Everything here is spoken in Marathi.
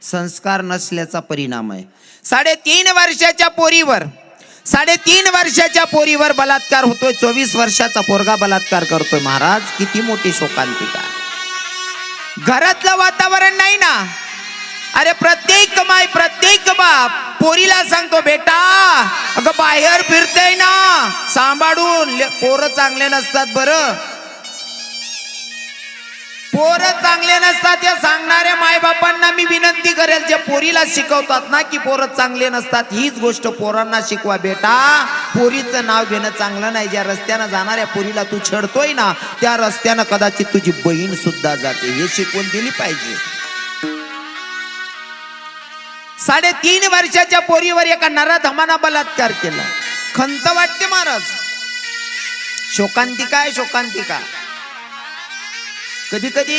संस्कार नसल्याचा परिणाम आहे. 3.5 वर्षाच्या पोरीवर 3.5 वर्षाच्या पोरीवर बलात्कार होतोय. 24 वर्षाचा पोरगा बलात्कार करतोय. महाराज किती मोठी शोकांतिका. घरातलं वातावरण नाही ना. अरे प्रत्येक माय प्रत्येक बाप पोरीला सांगतो बेटा अगं बाहेर फिरतय ना सांभाळून. पोरं चांगले नसतात बरं. पोरं चांगले नसतात या सांगणाऱ्या मायबापांना मी विनंती करेल जे पोरीला शिकवतात ना की पोरं चांगले नसतात, हीच गोष्ट पोरांना शिकवा. बेटा पोरीचं नाव घेणं चांगलं नाही. ज्या रस्त्यानं जाणाऱ्या पोरीला तू छेडतोय ना त्या रस्त्यानं कदाचित तुझी बहीण सुद्धा जाते. हे शिकवून दिली पाहिजे. 3.5 वर्षाच्या पोरीवर एका नराधमानं बलात्कार केला. खंत वाटते महाराज. शोकांतिका आहे शोकांतिका. कधी कधी